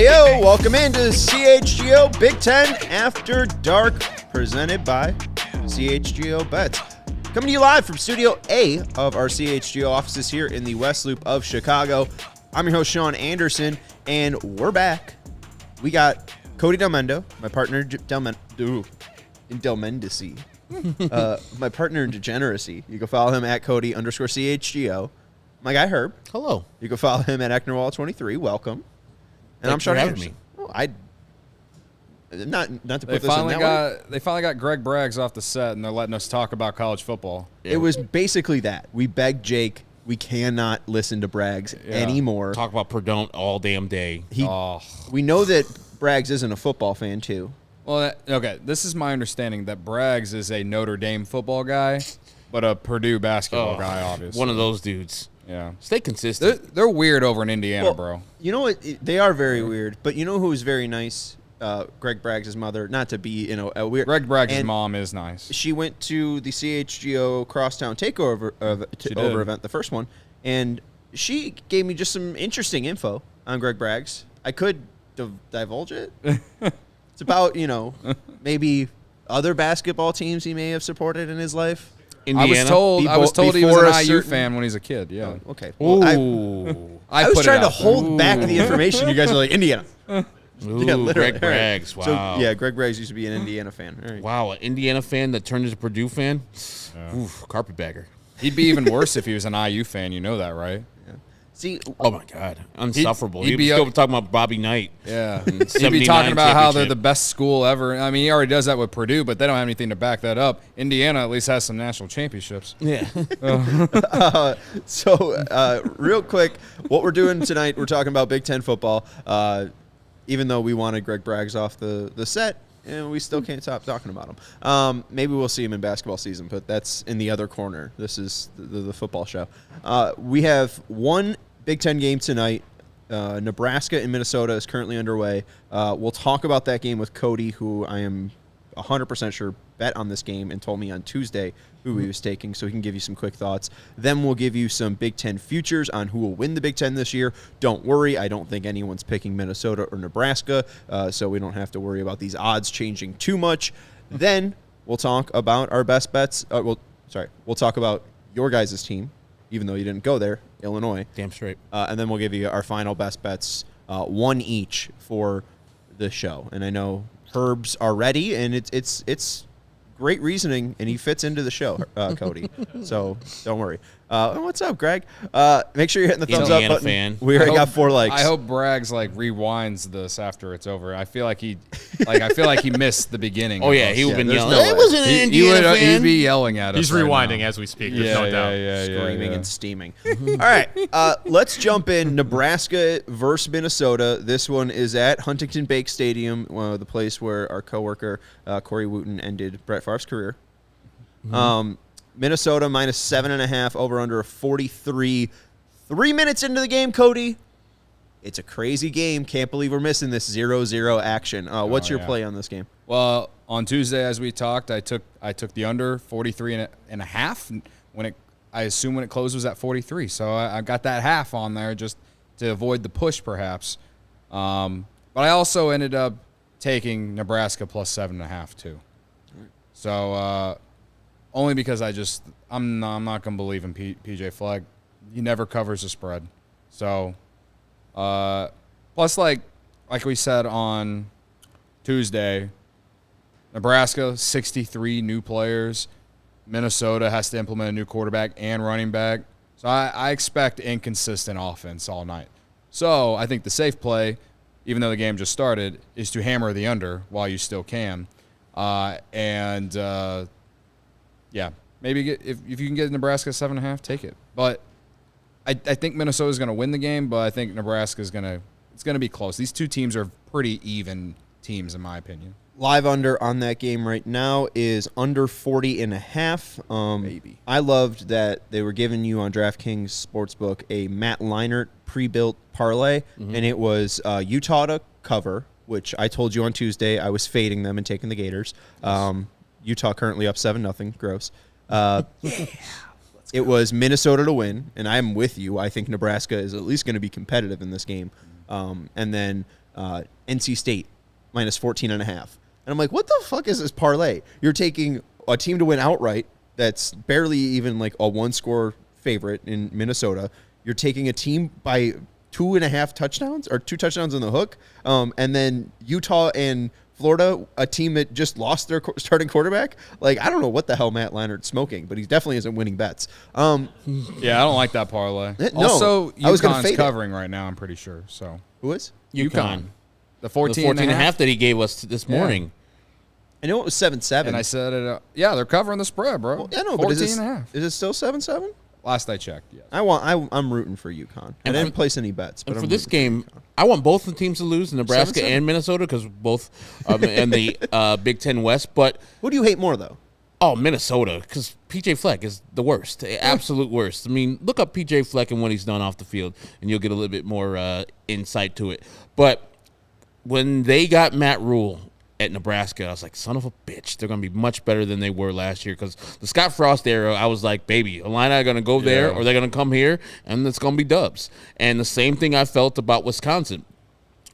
Hey, yo, welcome into CHGO Big Ten After Dark, presented by CHGO Bets. Coming to you live from Studio A of our CHGO offices here in the West Loop of Chicago. I'm your host, Sean Anderson, and we're back. We got Cody Delmendo, my partner in Delmendacy. My partner in degeneracy. You can follow him at Cody_CHGO. My guy Herb. Hello. You can follow him at Ecknerwall23. Welcome. And I'm Sean Anderson. Oh, not to put this in that way. They finally got Greg Braggs off the set, and they're letting us talk about college football. It was basically that. We begged Jake. We cannot listen to Braggs anymore. Talk about Perdon't all damn day. We know that Braggs isn't a football fan, too. Well, okay, this is my understanding that Braggs is a Notre Dame football guy, but a Purdue basketball guy, obviously. One of those dudes. Yeah. Stay consistent. They're weird over in Indiana, bro. You know what? They are very weird, but you know who's very nice? Greg Braggs' mother, not to be, a weird. Greg Braggs' mom is nice. She went to the CHGO Crosstown Takeover event, the first one, and she gave me just some interesting info on Greg Braggs. I could divulge it. It's about, maybe other basketball teams he may have supported in his life. Indiana. I was told he was an IU fan when he's a kid. Yeah. Oh, okay. Well, I was trying to hold back the information. You guys are like, Indiana. Ooh, yeah, Greg Braggs. Wow. So, yeah, Greg Braggs used to be an Indiana fan. All right. Wow, an Indiana fan that turned into a Purdue fan? Yeah. Oof, carpetbagger. He'd be even worse if he was an IU fan. You know that, right? Yeah. See, oh, my God. Unsufferable. He'd be still talking about Bobby Knight. Yeah. He'd be talking about how they're the best school ever. I mean, he already does that with Purdue, but they don't have anything to back that up. Indiana at least has some national championships. Yeah. Real quick, what we're doing tonight, we're talking about Big Ten football. Even though we wanted Greg Braggs off the set, and we still can't stop talking about him. Maybe we'll see him in basketball season, but that's in the other corner. This is the football show. We have one Big Ten game tonight. Nebraska and Minnesota is currently underway. We'll talk about that game with Cody, who I am 100% sure bet on this game and told me on Tuesday who he was taking, so he can give you some quick thoughts. Then we'll give you some Big Ten futures on who will win the Big Ten this year. Don't worry, I don't think anyone's picking Minnesota or Nebraska, so we don't have to worry about these odds changing too much. Then we'll talk about our best bets. We'll talk about your guys' team, even though you didn't go there, Illinois. Damn straight. And then we'll give you our final best bets, one each for the show. And I know Herb's are ready, and it's great reasoning, and he fits into the show, Cody. So don't worry. What's up, Greg? Make sure you're hitting the thumbs up button. Fan. We already got 4 likes. I hope Braggs rewinds this after it's over. I feel like he missed the beginning. Oh yeah, he would have been yelling. No I wasn't an Indiana fan. He'd be yelling at us. He's rewinding as we speak. There's no doubt. Screaming and steaming. All right, let's jump in. Nebraska versus Minnesota. This one is at Huntington Bank Stadium, the place where our coworker Corey Wooten ended Brett Favre's career. Minnesota minus 7.5, over under a 43. 3 minutes into the game, Cody. It's a crazy game. Can't believe we're missing this 0-0 action. What's your play on this game? Well, on Tuesday, as we talked, I took the under 43.5. I assume when it closed was at 43. So I got that half on there just to avoid the push, perhaps. But I also ended up taking Nebraska plus 7.5 too. So only because I'm not gonna believe in PJ Fleck. He never covers the spread. So plus like we said on Tuesday, Nebraska 63 new players. Minnesota has to implement a new quarterback and running back. So I expect inconsistent offense all night. So I think the safe play, even though the game just started, is to hammer the under while you still can. Maybe if you can get Nebraska 7.5, take it. But I think Minnesota's going to win the game, but I think Nebraska's going to be close. These two teams are pretty even teams, in my opinion. Live under on that game right now is under 40.5. Maybe. I loved that they were giving you on DraftKings Sportsbook a Matt Leinart pre-built parlay, and it was Utah to cover, which I told you on Tuesday I was fading them and taking the Gators. Utah currently up 7-0. Gross. It was Minnesota to win, and I'm with you. I think Nebraska is at least going to be competitive in this game. And then NC State minus 14.5. And I'm like, what the fuck is this parlay? You're taking a team to win outright that's barely even like a 1-score favorite in Minnesota. You're taking a team by 2.5 touchdowns or 2 touchdowns on the hook. And then Utah and Florida, a team that just lost their starting quarterback. Like, I don't know what the hell Matt Leinart's smoking, but he definitely isn't winning bets. Yeah, I don't like that parlay. No, Also, I was gonna UConn's fade it. covering right now, I'm pretty sure. So Who is? UConn. The The 14 14 and a half that he gave us this morning. I know it was 7-7. And I said it. Yeah, they're covering the spread, bro. Well, yeah, no, 14 but is and a half. it still 7-7? Last I checked, yes. I'm rooting for UConn. I didn't place any bets, but And I'm for this rooting game, I want both the teams to lose, Nebraska 7-7. and Minnesota, because both in the Big Ten West. But Who do you hate more, though? oh, Minnesota, because PJ Fleck is the worst, the absolute worst. I mean, look up PJ Fleck and what he's done off the field, and you'll get a little bit more insight to it. But when they got Matt Rule at Nebraska, I was like, son of a bitch, they're going to be much better than they were last year. Because the Scott Frost era, I was like, baby, Illini are going to go there, or they're going to come here, and it's going to be dubs. And the same thing I felt about Wisconsin.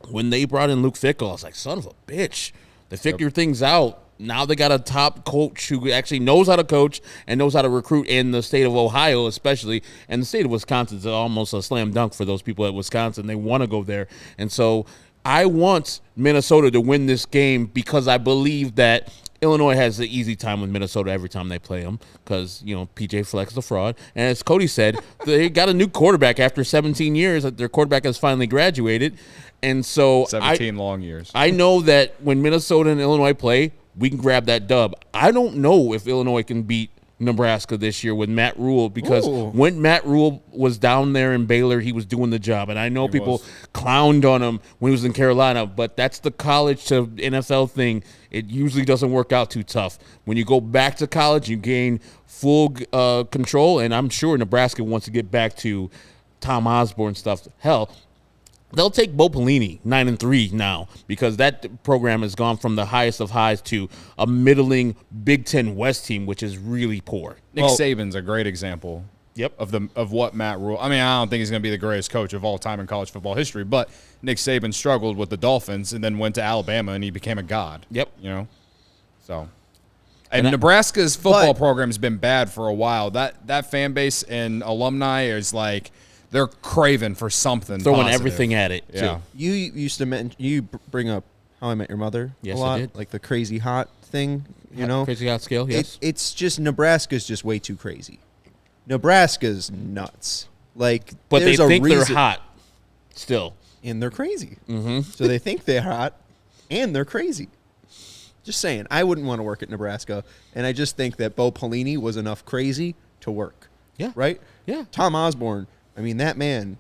When they brought in Luke Fickell, I was like, son of a bitch. They figure things out. Now they got a top coach who actually knows how to coach and knows how to recruit in the state of Ohio, especially. And the state of Wisconsin is almost a slam dunk for those people at Wisconsin. They want to go there. And so I want Minnesota to win this game because I believe that Illinois has the easy time with Minnesota every time they play them because, you know, PJ Fleck's a fraud. And as Cody said, they got a new quarterback after 17 years. Their quarterback has finally graduated. And so 17 long years. I know that when Minnesota and Illinois play, we can grab that dub. I don't know if Illinois can beat Nebraska this year with Matt Rule because when Matt Rule was down there in Baylor, he was doing the job. And I know people clowned on him when he was in Carolina, but that's the college to NFL thing. It usually doesn't work out too tough. When you go back to college, you gain full control, and I'm sure Nebraska wants to get back to Tom Osborne stuff. Hell, they'll take Bo Pelini 9-3 now because that program has gone from the highest of highs to a middling Big Ten West team, which is really poor. Nick Saban's a great example. Yep. Of what Matt Rule. I mean, I don't think he's going to be the greatest coach of all time in college football history, but Nick Saban struggled with the Dolphins and then went to Alabama and he became a god. Yep. You know, so. And Nebraska's football program has been bad for a while. That fan base and alumni is like they're craving for something. Throwing positive. everything at it. Yeah. Too. You used to mention, you bring up How I Met Your Mother Yes, a lot, I did. like the crazy hot thing, you know? Crazy hot scale, yes. It's just Nebraska's just way too crazy. Nebraska's nuts. Like, But they there's a think reason, they're hot still. and they're crazy. Mm-hmm. So they think they're hot, and they're crazy. Just saying, I wouldn't want to work at Nebraska, and I just think that Bo Pelini was enough crazy to work. Yeah. Right? Yeah. Tom Osborne, I mean, that man,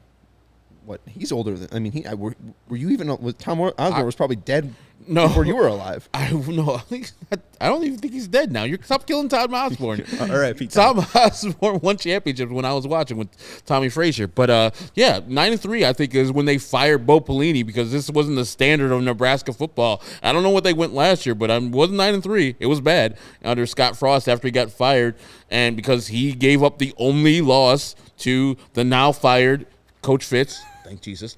he's older than, I mean, were you even, Tom Osborne was probably dead before you were alive. I don't even think he's dead now. Stop killing Tom Osborne. All right, Pete. Tom Osborne won championships when I was watching with Tommy Frazier. But, 9-3, I think, is when they fired Bo Pelini because this wasn't the standard of Nebraska football. I don't know what they went last year, but it wasn't 9-3. It was bad under Scott Frost after he got fired and because he gave up the only loss to the now fired Coach Fitz, thank Jesus,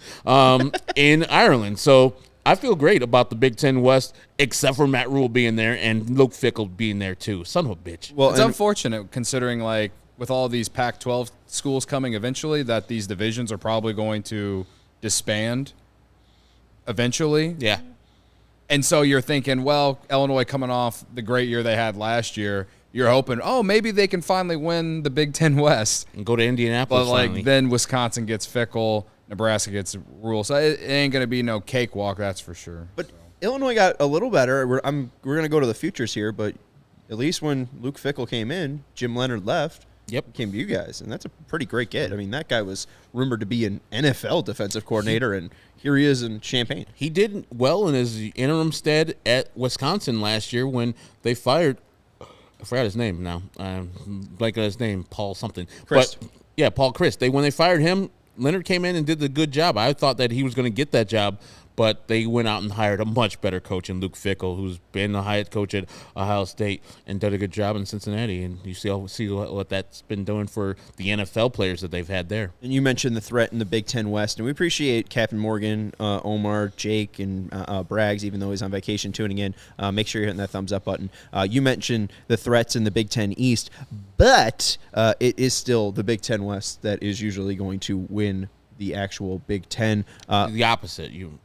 in Ireland. So I feel great about the Big Ten West, except for Matt Rule being there and Luke Fickell being there too. Son of a bitch. Well, It's unfortunate considering, like, with all these Pac-12 schools coming eventually, that these divisions are probably going to disband eventually. Yeah. And so you're thinking, well, Illinois coming off the great year they had last year, you're hoping, maybe they can finally win the Big Ten West. And go to Indianapolis But, like, finally. then Wisconsin gets Fickell, Nebraska gets Rule. So it ain't going to be no cakewalk, that's for sure. But Illinois got a little better. We're going to go to the futures here, but at least when Luke Fickell came in, Jim Leonard left. Yep. Came to you guys, and that's a pretty great get. I mean, that guy was rumored to be an NFL defensive coordinator, and here he is in Champaign. He did well in his interim stead at Wisconsin last year when they fired – I forgot his name now. Blanking on his name, Paul something. Christ. But, yeah, Paul Christ. When they fired him, Leonard came in and did the good job. I thought that he was going to get that job, but they went out and hired a much better coach in Luke Fickell, who's been the highest coach at Ohio State and did a good job in Cincinnati. And you see what that's been doing for the NFL players that they've had there. And you mentioned the threat in the Big Ten West, and we appreciate Captain Morgan, Omar, Jake, and Braggs, even though he's on vacation, tuning in. Make sure you're hitting that thumbs up button. You mentioned the threats in the Big Ten East, but it is still the Big Ten West that is usually going to win the actual Big Ten. The opposite. You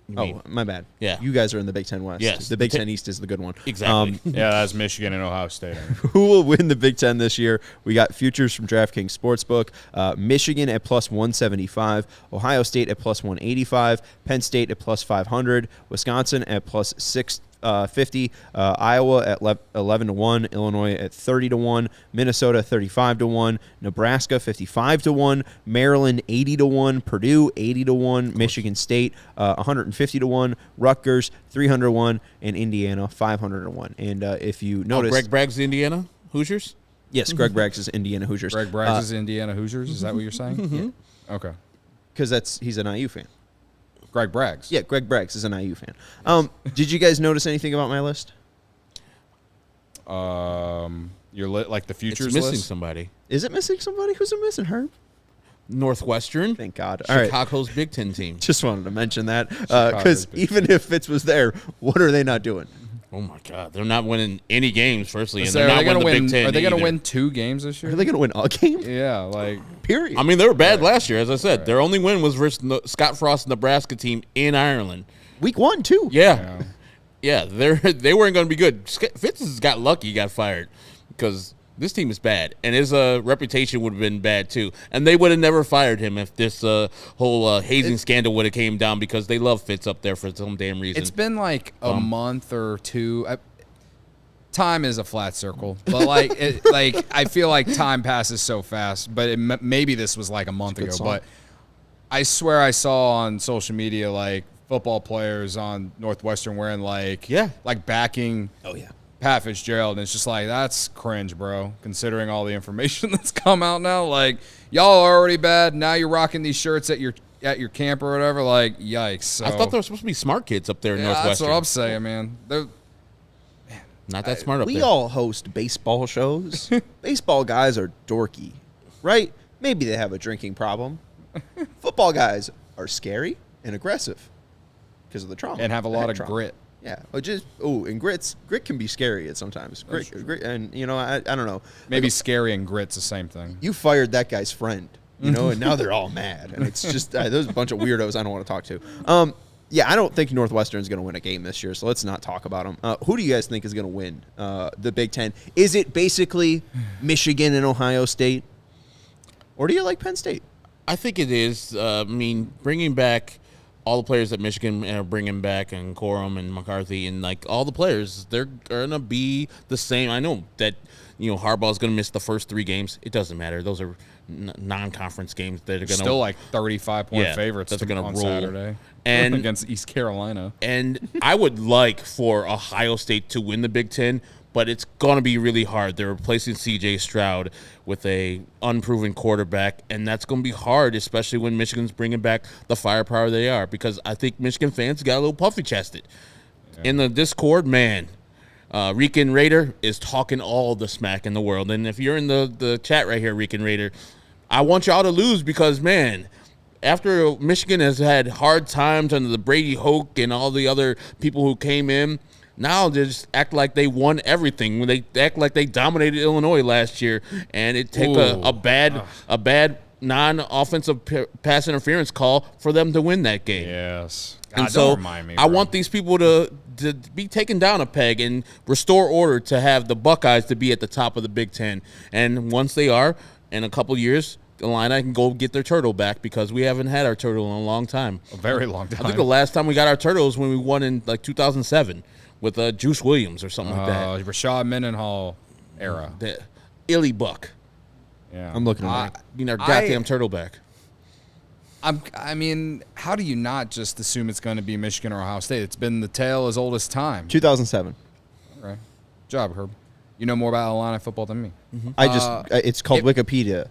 mean. My bad. Yeah. You guys are in the Big Ten West. Yes. The Big Ten East is the good one. Exactly. Yeah, that's Michigan and Ohio State. Who will win the Big Ten this year? We got futures from DraftKings Sportsbook. Michigan at plus 175. Ohio State at plus 185. Penn State at plus 500. Wisconsin at plus 650. Iowa at 11-1. Illinois at 30-1. Minnesota 35-1. Nebraska 55-1. Maryland 80-1. Purdue 80-1. Michigan State 150-1. Rutgers 300-1. And Indiana 500-1. And if you notice, Greg Bragg's Indiana Hoosiers. yes, Greg Braggs is Indiana Hoosiers. Greg Braggs is Indiana Hoosiers. Is that what you're saying? Yeah. Okay. Because he's an IU fan. Greg Braggs. Yeah, Greg Braggs is an IU fan. Did you guys notice anything about my list? Your like the futures It's missing list. somebody. Is it missing somebody? Who's it missing? Herb? Northwestern. Thank God. All right. Chicago's Big Ten team. Just wanted to mention that because even if Fitz was there, what are they not doing? Oh my God, they're not winning any games. Firstly, and So they're are not they gonna winning the win? Big Ten. Are they going to either. win 2 games this year? Are they going to win a game? Yeah, like Period. I mean, they were bad last year, as I said. Their only win was versus Scott Frost's Nebraska team in Ireland. Week 1 too. Yeah, they weren't going to be good. Fitz has got lucky, he got fired because this team is bad, and his reputation would have been bad too. And they would have never fired him if this whole hazing scandal would have came down because they love Fitz up there for some damn reason. it's been like a month or two. Time is a flat circle, but I feel like time passes so fast. But maybe this was like a month ago. song. But I swear I saw on social media like football players on Northwestern wearing like backing. Oh yeah. Pat Fitzgerald, and it's just like, that's cringe, bro, considering all the information that's come out now. Like, y'all are already bad. Now you're rocking these shirts at your camp or whatever. Like, yikes. So, I thought there were supposed to be smart kids up there in that's Northwestern. what I'm saying, man. Not that smart up We there. all host baseball shows. Baseball guys are dorky, right? Maybe they have a drinking problem. Football guys are scary and aggressive because of the trauma. And have a lot of trauma. grit. Yeah, and grit can be scary at sometimes. Grit, and I don't know. Maybe scary and grit's the same thing. You fired that guy's friend, and now they're all mad, and it's just there's a bunch of weirdos I don't want to talk to. Yeah, I don't think Northwestern's going to win a game this year, so let's not talk about them. Who do you guys think is going to win the Big Ten? Is it basically Michigan and Ohio State, or do you like Penn State? I think it is. I mean, bringing back all the players that Michigan are bringing back, and Corum and McCarthy, and like all the players, they're gonna be the same. I know that Harbaugh's gonna miss the first 3 games. It doesn't matter; those are non-conference games that are gonna Still like 35-point favorites that are gonna on roll. Saturday And against East Carolina. And I would like for Ohio State to win the Big Ten, but it's going to be really hard. They're replacing C.J. Stroud with a unproven quarterback, and that's going to be hard, especially when Michigan's bringing back the firepower they are, because I think Michigan fans got a little puffy-chested. Yeah. In the Discord, man, Rican Raider is talking all the smack in the world. And if you're in the chat right here, Rican Raider, I want y'all to lose because, man, after Michigan has had hard times under the Brady Hoke and all the other people who came in, now they just act like they won everything. When they act like they dominated Illinois last year, and it take a bad non-offensive pass interference call for them to win that game. Yes. God, and so don't remind me, I want these people to be taken down a peg and restore order to have the Buckeyes to be at the top of the Big Ten. And once they are, in a couple years, the Illini can go get their turtle back because we haven't had our turtle in a long time. A very long time. I think the last time we got our turtle was when we won in like 2007 with Juice Williams or something like that. Rashad Mendenhall era. The Illy Buck. Yeah. I'm looking at that. Our goddamn turtle back. I mean, how do you not just assume it's going to be Michigan or Ohio State? It's been the tale as old as time. 2007. Okay. Good job, Herb. You know more about Illini football than me. Mm-hmm. It's called Wikipedia.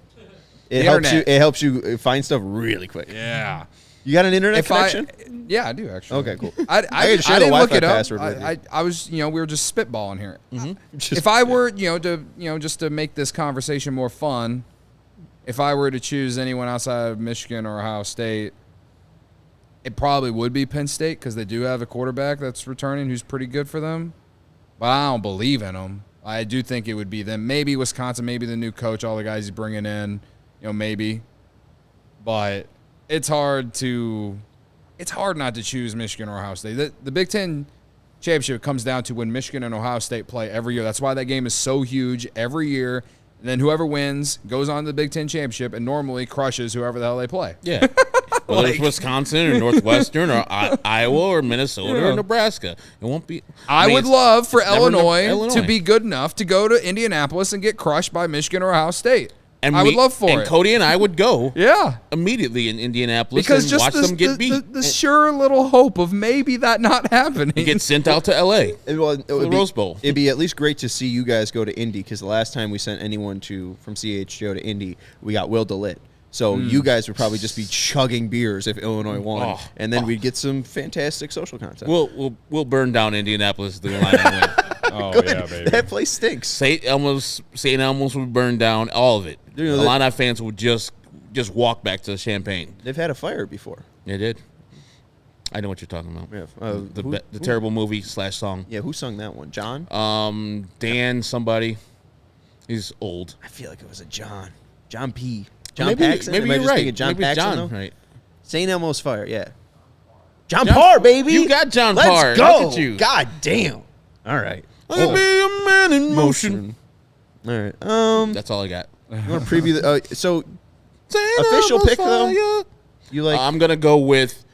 It helps you find stuff really quick. Yeah. You got an internet connection? Yeah, I do actually. Okay, cool. I gotta share the didn't look Wi-Fi it up. password with you. I was, we were just spitballing here. Just- If I were, just to make this conversation more fun, if I were to choose anyone outside of Michigan or Ohio State, it probably would be Penn State because they do have a quarterback that's returning who's pretty good for them. But I don't believe in them. I do think it would be them. Maybe Wisconsin, maybe the new coach, all the guys he's bringing in, maybe. But it's hard not to choose Michigan or Ohio State. The Big Ten championship comes down to when Michigan and Ohio State play every year. That's why that game is so huge every year. And then whoever wins goes on to the Big Ten championship and normally crushes whoever the hell they play. Yeah. Whether it's Wisconsin or Northwestern or Iowa or Minnesota or Nebraska. It won't be. I would love for Illinois to be good enough to go to Indianapolis and get crushed by Michigan or Ohio State. And I would love for and it. Cody and I would go Yeah. immediately in Indianapolis Because and just watch them get beat. the sure little hope of maybe that not happening. You get sent out to L.A. It would the be, Rose Bowl. It'd be at least great to see you guys go to Indy because the last time we sent anyone from CHGO to Indy, we got Will DeLitt. So you guys would probably just be chugging beers if Illinois won, and then we'd get some fantastic social content. We'll burn down Indianapolis to the line and win. Oh, Good. yeah, baby. That place stinks. St. Elmo's would burn down all of it. You know, the Illini fans would just walk back to Champaign. They've had a fire before. They did. I know what you're talking about. Yeah. The terrible movie / song. Yeah, who sung that one? John? Dan somebody. He's old. I feel like it was a John. John P. John maybe, Paxson? Maybe Am I you're just right. thinking John maybe Paxson, John, though? right. St. Elmo's Fire, yeah. John Parr, baby. You got John Let's Parr. go. Look at you. God damn. All right. I'll be a man in motion. All right. That's all I got. You want to preview the so St. official Elmo's pick though? Fire. You like I'm gonna go with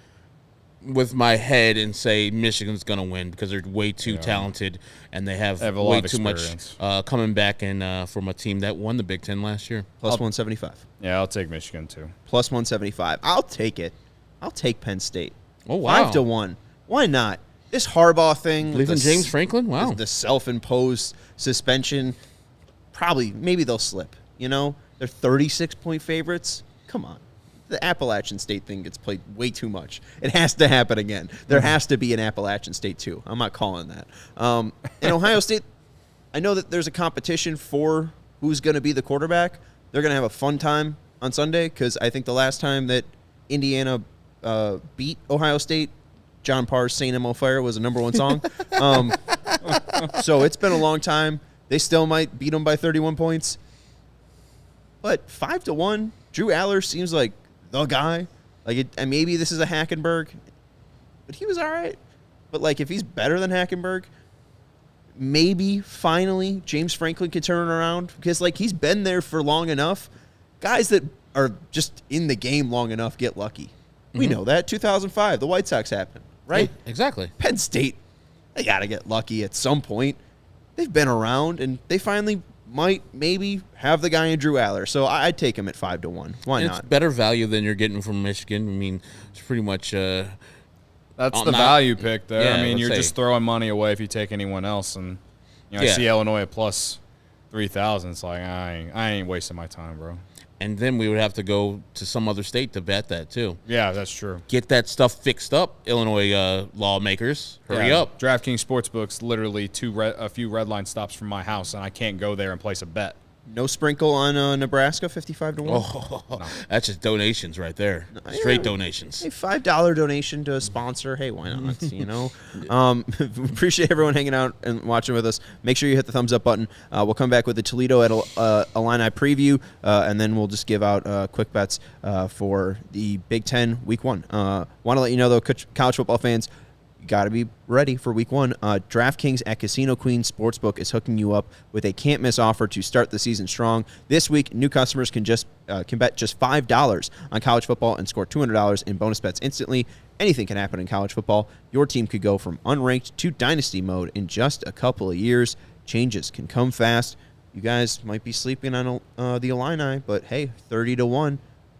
my head and say Michigan's gonna win because they're way too talented and they have a way lot of too much experience. coming back and from a team that won the Big Ten last year. plus 175. Yeah, I'll take Michigan too. Plus 175. I'll take it. I'll take Penn State. Oh wow! 5-1. Why not? This Harbaugh thing. Believe in James Franklin? Wow. The self-imposed suspension. Maybe they'll slip. They're 36-point favorites. Come on. The Appalachian State thing gets played way too much. It has to happen again. There has to be an Appalachian State too. I'm not calling that. In Ohio State, I know that there's a competition for who's going to be the quarterback. They're going to have a fun time on Sunday because I think the last time that Indiana beat Ohio State, John Parr's St. Elmo Fire was a #1 song. So it's been a long time. They still might beat them by 31 points. But 5-1, Drew Aller seems like the guy. And maybe this is a Hackenberg, but he was all right. But if he's better than Hackenberg, maybe finally James Franklin can turn it around because he's been there for long enough. Guys that are just in the game long enough get lucky. We know that 2005, the White Sox happened, right? Yeah, exactly. Penn State, they got to get lucky at some point. They've been around, and they finally might maybe have the guy in Drew Aller. So I'd take him at 5-1. Why not? It's better value than you're getting from Michigan. I mean, it's pretty much. That's the value pick there. Yeah, I mean, let's you're say. just throwing money away if you take anyone else. And I see Illinois at plus 3,000. It's like I ain't wasting my time, bro. And then we would have to go to some other state to bet that too. Yeah, that's true. Get that stuff fixed up, Illinois lawmakers. Hurry up. DraftKings Sportsbook's literally a few red line stops from my house, and I can't go there and place a bet. No sprinkle on Nebraska, 55-1. Oh, that's just donations right there. Straight donations. Hey, $5 donation to a sponsor. Hey, why not? Appreciate everyone hanging out and watching with us. Make sure you hit the thumbs up button. We'll come back with the Toledo at Illini preview, and then we'll just give out quick bets for the Big Ten Week 1. Want to let you know, though, college football fans, you got to be ready for Week 1. DraftKings at Casino Queen Sportsbook is hooking you up with a can't-miss offer to start the season strong. This week, new customers can bet just $5 on college football and score $200 in bonus bets instantly. Anything can happen in college football. Your team could go from unranked to dynasty mode in just a couple of years. Changes can come fast. You guys might be sleeping on the Illini, but hey, 30-1.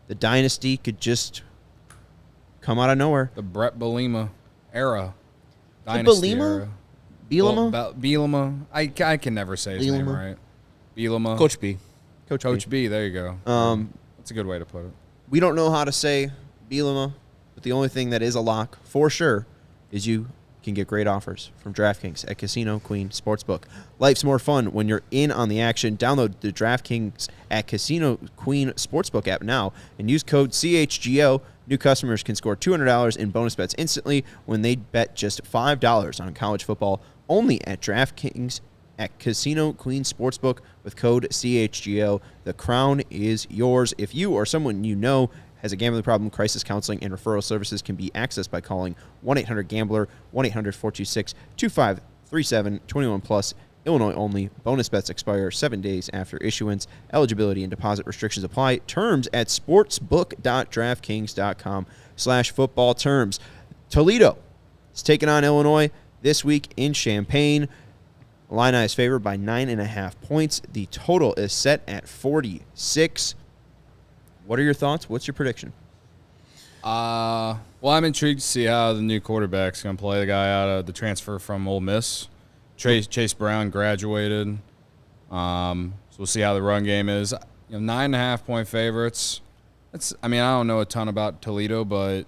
The dynasty could just come out of nowhere. The Brett Bielema era. Dynasty era. Bielema? Well, Bielema. I can never say his name right. Bielema. Coach B. Coach B. There you go. That's a good way to put it. We don't know how to say Bielema. But the only thing that is a lock for sure is you can get great offers from DraftKings at Casino Queen Sportsbook. Life's more fun when you're in on the action. Download the DraftKings at Casino Queen Sportsbook app now and use code CHGO. New customers can score $200 in bonus bets instantly when they bet just $5 on college football only at DraftKings at Casino Queen Sportsbook with code CHGO. The crown is yours. If you or someone you know has a gambling problem, crisis counseling and referral services can be accessed by calling 1-800-GAMBLER, 1-800-426-2537, 21 plus, Illinois only. Bonus bets expire 7 days after issuance. Eligibility and deposit restrictions apply. Terms at sportsbook.draftkings.com/football terms. Toledo is taking on Illinois this week in Champaign. Illini is favored by 9.5 points. The total is set at 46. What are your thoughts? What's your prediction? Well, I'm intrigued to see how the new quarterback's going to play. The guy out of the transfer from Ole Miss, Chase Brown, graduated. So we'll see how the run game is. 9.5 point favorites. I don't know a ton about Toledo, but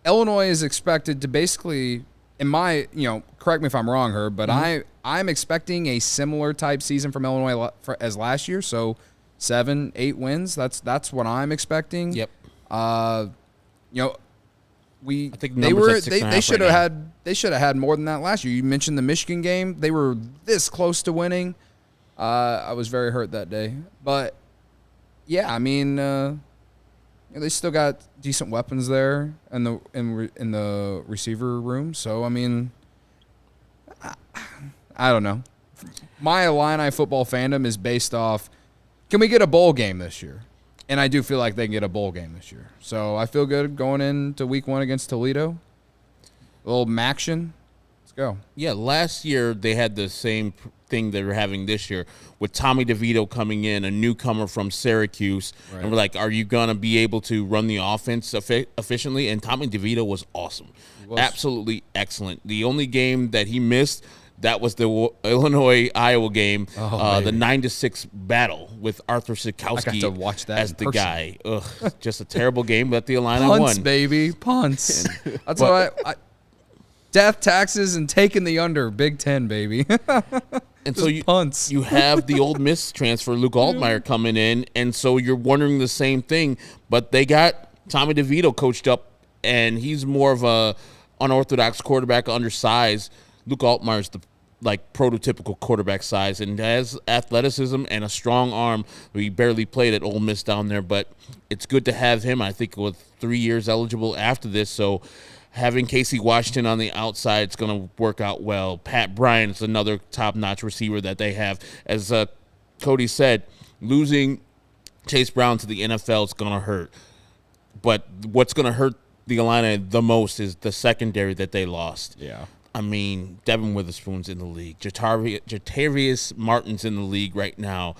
Illinois is expected to basically, correct me if I'm wrong, Herb, but I'm expecting a similar type season from Illinois as last year. So 7-8 wins. That's what I'm expecting. Yep. I think they should have had more than that last year. You mentioned the Michigan game; they were this close to winning. I was very hurt that day, but yeah, they still got decent weapons there in the receiver room. So I don't know. My Illini football fandom is based off, can we get a bowl game this year? And I do feel like they can get a bowl game this year. So I feel good going into week 1 against Toledo. A little Maction. Let's go. Yeah, last year they had the same thing they were having this year with Tommy DeVito coming in, a newcomer from Syracuse. Right. And we're like, are you going to be able to run the offense efficiently? And Tommy DeVito was awesome. Absolutely excellent. The only game that he missed, that was the Illinois-Iowa game, the 9-6 battle with Arthur Sikowski I got to watch that as the guy. Ugh, just a terrible game, but the Illini punts, won. Baby, punts. That's what I death, taxes, and taking the under. Big 10, baby. And so punts. You have the Ole Miss transfer, Luke Altmaier, coming in, and so you're wondering the same thing. But they got Tommy DeVito coached up, and he's more of a unorthodox quarterback, undersized. Luke Altmaier's the prototypical quarterback size and has athleticism and a strong arm. He barely played at Ole Miss down there, but it's good to have him. I think with 3 years eligible after this, so having Casey Washington on the outside is going to work out well. Pat Bryant is another top-notch receiver that they have. As Cody said, losing Chase Brown to the NFL is going to hurt. But what's going to hurt the Illini the most is the secondary that they lost. Yeah. Devin Witherspoon's in the league. Jatavius Martin's in the league right now.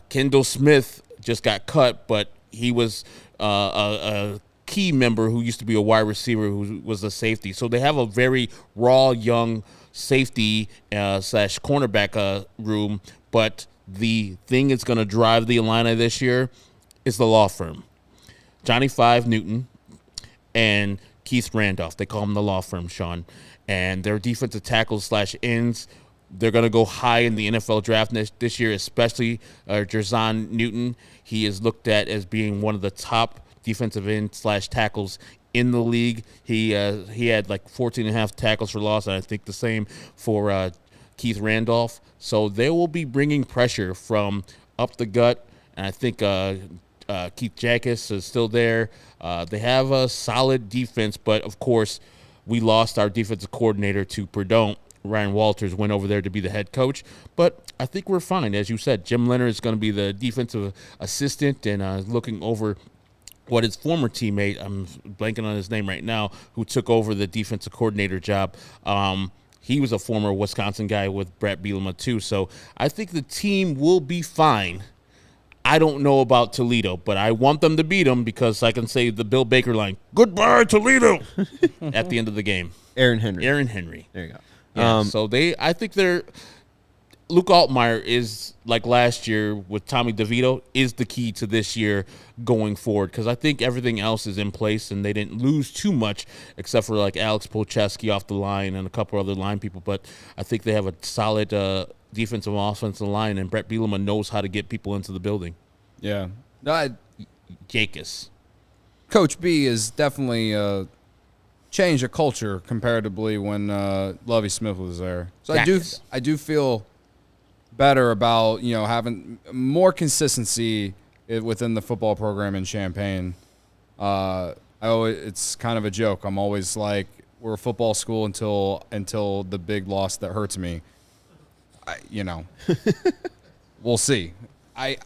Kendall Smith just got cut, but he was a key member who used to be a wide receiver who was a safety. So they have a very raw, young safety / cornerback room. But the thing that's going to drive the Illini this year is the law firm. Johnny Five Newton and Keith Randolph. They call him the law firm, Sean. And their defensive tackles / ends, they're going to go high in the NFL draft this year, especially Jerzon Newton. He is looked at as being one of the top defensive end / tackles in the league. He had 14.5 tackles for loss, and I think the same for Keith Randolph. So they will be bringing pressure from up the gut, and I think Keith Jackus is still there. They have a solid defense, but, of course, we lost our defensive coordinator to Perdone. Ryan Walters went over there to be the head coach. But I think we're fine. As you said, Jim Leonard is going to be the defensive assistant and looking over what his former teammate, I'm blanking on his name right now, who took over the defensive coordinator job. He was a former Wisconsin guy with Brett Bielema too. So I think the team will be fine. I don't know about Toledo, but I want them to beat them because I can say the Bill Baker line, "Goodbye, Toledo," at the end of the game. Aaron Henry. There you go. Yeah, so I think they're Luke Altmaier is, like last year with Tommy DeVito, is the key to this year going forward, because I think everything else is in place and they didn't lose too much except for like Alex Polcheski off the line and a couple other line people. But I think they have a solid defensive and offensive line, and Brett Bielema knows how to get people into the building. Yeah. Jacobs. Coach B is definitely changed the culture comparatively when Lovie Smith was there. So I do feel better about having more consistency within the football program in Champaign. It's kind of a joke. I'm always like, we're a football school until the big loss that hurts me. We'll see. I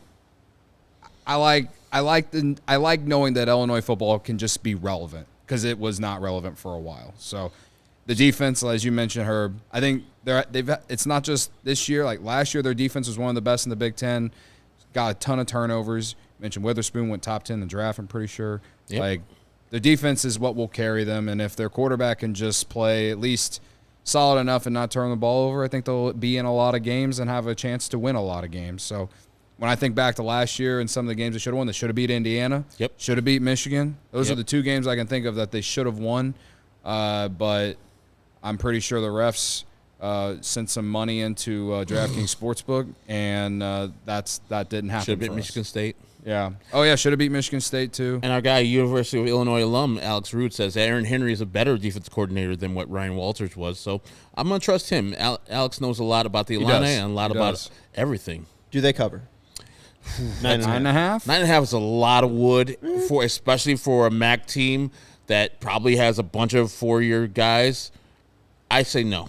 like knowing that Illinois football can just be relevant, because it was not relevant for a while. So the defense, as you mentioned, Herb, I think it's not just this year. Like last year, their defense was one of the best in the Big Ten. Got a ton of turnovers. You mentioned Witherspoon went top 10 in the draft, I'm pretty sure. Yep. Like the defense is what will carry them, and if their quarterback can just play at least solid enough and not turn the ball over, I think they'll be in a lot of games and have a chance to win a lot of games. So when I think back to last year and some of the games they should have won, they should have beat Indiana. Yep. Should have beat Michigan. Those Yep. are the two games I can think of that they should have won. But I'm pretty sure the refs sent some money into DraftKings Sportsbook, and that didn't happen. Should have beat for us. Michigan State. Yeah. Oh, yeah, should have beat Michigan State, too. And our guy, University of Illinois alum, Alex Root, says Aaron Henry is a better defensive coordinator than what Ryan Walters was. So I'm going to trust him. Alex knows a lot about the Illini and a lot about everything. Do they cover? 9.5? 9.5 is a lot of wood, especially for a MAC team that probably has a bunch of 4-year guys. I say no.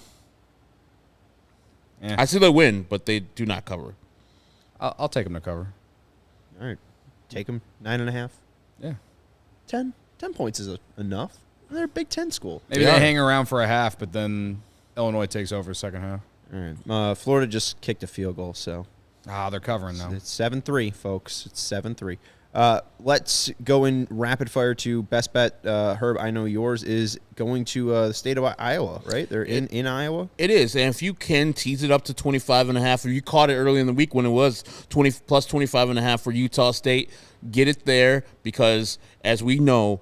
Yeah. I say they win, but they do not cover. I'll take them to cover. All right. Take them 9.5. Yeah. 10 points is enough. They're a Big Ten school. Maybe they hang around for a half, but then Illinois takes over the second half. All right. Florida just kicked a field goal, so. They're covering, though. It's 7-3, folks. It's 7-3. Let's go in rapid fire to best bet. Herb, I know yours is going to the state of Iowa, right? They're in Iowa? It is. And if you can tease it up to 25.5, or you caught it early in the week when it was 20 plus 25.5 for Utah State, get it there, because as we know,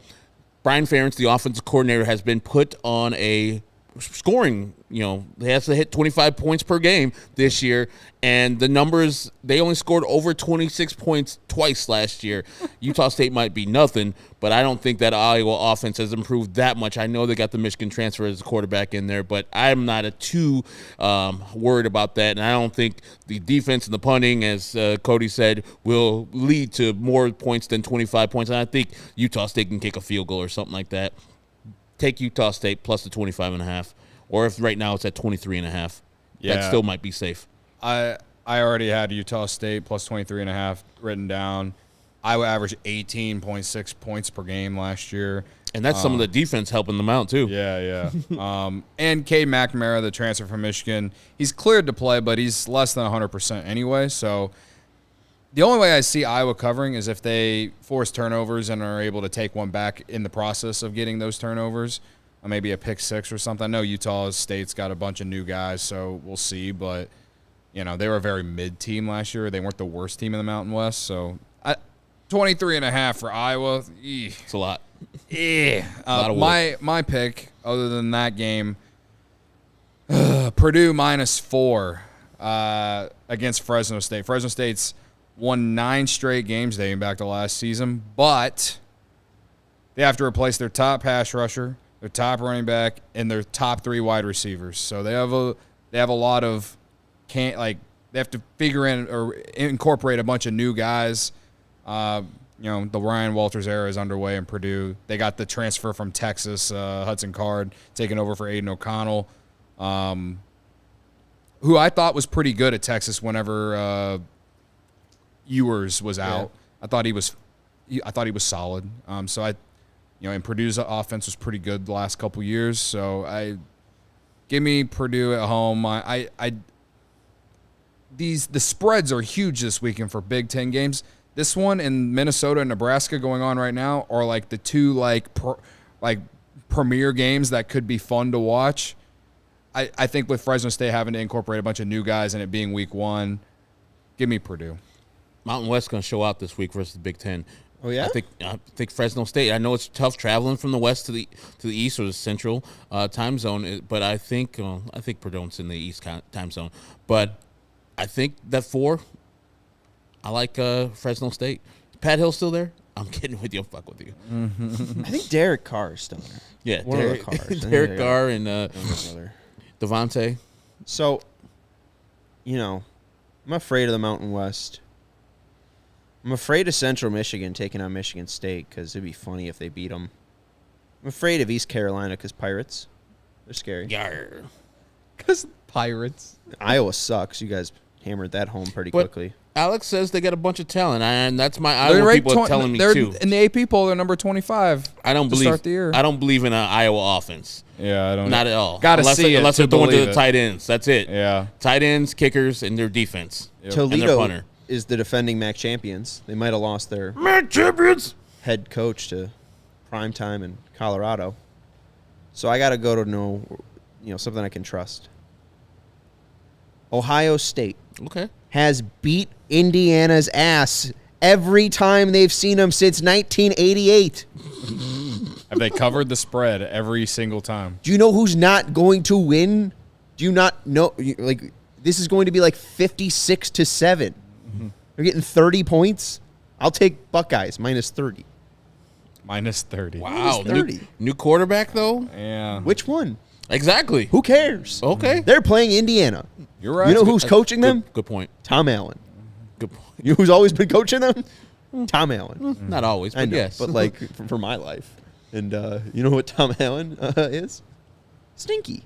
Brian Ferentz, the offensive coordinator, has been put on a scoring, he has to hit 25 points per game this year, and the numbers, they only scored over 26 points twice last year. Utah State might be nothing, but I don't think that Iowa offense has improved that much. I know they got the Michigan transfer as a quarterback in there, but I'm not too worried about that, and I don't think the defense and the punting, as Cody said, will lead to more points than 25 points, and I think Utah State can kick a field goal or something like that. Take Utah State plus the 25.5, or if right now it's at 23.5, that still might be safe. I already had Utah State plus 23.5 written down. Iowa averaged 18.6 points per game last year. And that's some of the defense helping them out, too. Yeah. And Cade McNamara, the transfer from Michigan, he's cleared to play, but he's less than 100% anyway. So the only way I see Iowa covering is if they force turnovers and are able to take one back in the process of getting those turnovers, maybe a pick six or something. I know Utah State's got a bunch of new guys, so we'll see. But, they were a very mid team last year. They weren't the worst team in the Mountain West. So 23.5 for Iowa. It's a lot. Yeah. A lot of my pick, other than that game, Purdue -4 against Fresno State. Fresno State's won 9 straight games dating back to last season, but they have to replace their top pass rusher, their top running back, and their top 3 wide receivers. So they have a lot of they have to figure in or incorporate a bunch of new guys. The Ryan Walters era is underway in Purdue. They got the transfer from Texas, Hudson Card, taking over for Aiden O'Connell, who I thought was pretty good at Texas whenever Ewers was out. I thought he was solid. And Purdue's offense was pretty good the last couple years. So give me Purdue at home. The spreads are huge this weekend for Big Ten games. This one in Minnesota and Nebraska going on right now are like the two premier games that could be fun to watch. I think with Fresno State having to incorporate a bunch of new guys and it being week 1, give me Purdue. Mountain West going to show out this week versus the Big Ten. Oh yeah, I think Fresno State. I know it's tough traveling from the west to the east or the central time zone, but I think Purdue's in the east time zone. But I think that 4. I like Fresno State. Pat Hill still there? I'm kidding with you. I'll fuck with you. I think Derek Carr is still there. Yeah, One of the Carrs. Derek Carr and Devontae. So, I'm afraid of the Mountain West. I'm afraid of Central Michigan taking on Michigan State because it'd be funny if they beat them. I'm afraid of East Carolina because Pirates. They're scary. Yarr. Because Pirates. Iowa sucks. You guys hammered that home pretty quickly. Alex says they got a bunch of talent, and that's my Iowa people telling me too. In the AP poll, they're number 25. I don't believe. Start the year. I don't believe in an Iowa offense. Yeah, I don't. Not at all. Unless they're throwing to the tight ends. That's it. Yeah. Tight ends, kickers, and their defense. Yep. And their Toledo punter. is the defending MAC champions. They might have lost their MAC champions head coach to primetime in Colorado. So I got to go to something I can trust. Ohio State. Okay. Has beat Indiana's ass every time they've seen them since 1988. Have they covered the spread every single time? Do you know who's not going to win? Do you not know? This is going to be like 56-7. Mm-hmm. They're getting 30 points. I'll take Buckeyes minus 30. Minus 30. Wow. Minus 30. New quarterback though. Yeah. Which one? Exactly. Who cares? Okay. They're playing Indiana. You're right. You know who's coaching them? Good point. Tom Allen. Good point. You know who's always been coaching them? Tom Allen. Not always, but I know, yes. but like for my life. And you know what Tom Allen is? Stinky.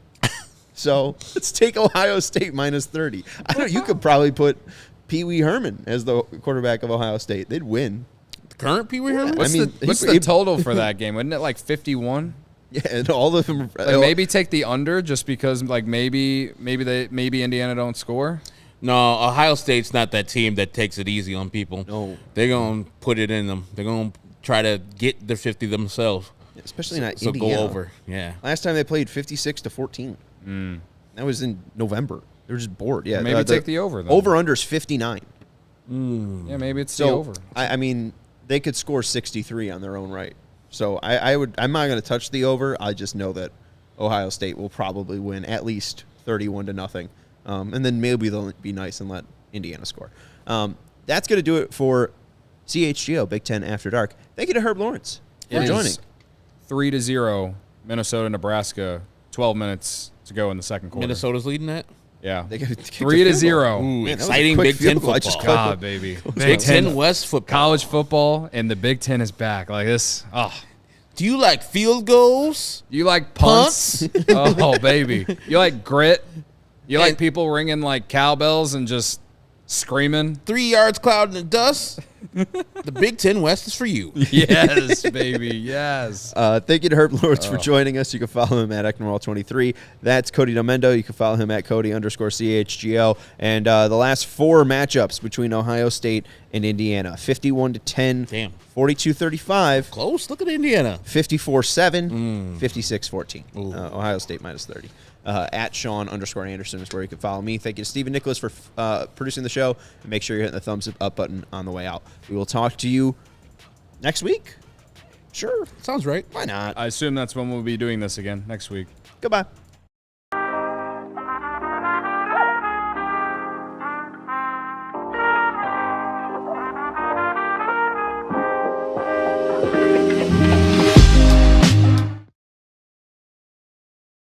So let's take Ohio State minus 30. You could probably put Pee Wee Herman as the quarterback of Ohio State. They'd win. Current Pee Wee Herman? What's the total for that game? Wasn't it like 51? Yeah, and all of them. Maybe take the under just because maybe Indiana don't score. No, Ohio State's not that team that takes it easy on people. No. They're going to put it in them. They're going to try to get their 50 themselves. Especially not so Indiana. Go over. Yeah. Last time they played 56-14. That was in November. They were just bored. Yeah. Maybe take the over then. Over-under's 59. Yeah, maybe it's the over. I mean, they could score 63 on their own right. So I'm not going to touch the over. I just know that Ohio State will probably win at least 31-0. And then maybe they'll be nice and let Indiana score. That's going to do it for CHGO Big Ten After Dark. Thank you to Herb Lawrence for joining. 3-0, Minnesota, Nebraska. 12 minutes to go in the second quarter. Minnesota's leading that? Yeah. 3-0. Ooh, exciting Big Ten football. God, baby. Big Ten West football. College football, and the Big Ten is back. Like this. Oh. Do you like field goals? You like punts? Oh, baby. You like grit? You like people ringing like cowbells and just screaming? 3 yards cloud in the dust? The Big Ten West is for you. Yes, baby. Yes. Thank you to Herb Lawrence for joining us. You can follow him at Ecknerall23. That's Cody Delmendo. You can follow him at Cody_CHGO. And the last 4 matchups between Ohio State and Indiana. 51-10. Damn. 42-35. Close. Look at Indiana. 54-7. 56-14. Ohio State minus 30. At Sean_Anderson is where you can follow me. Thank you to Stephen Nicholas for producing the show. And make sure you're hitting the thumbs up button on the way out. We will talk to you next week. Sure. Sounds right. Why not? I assume that's when we'll be doing this again next week. Goodbye.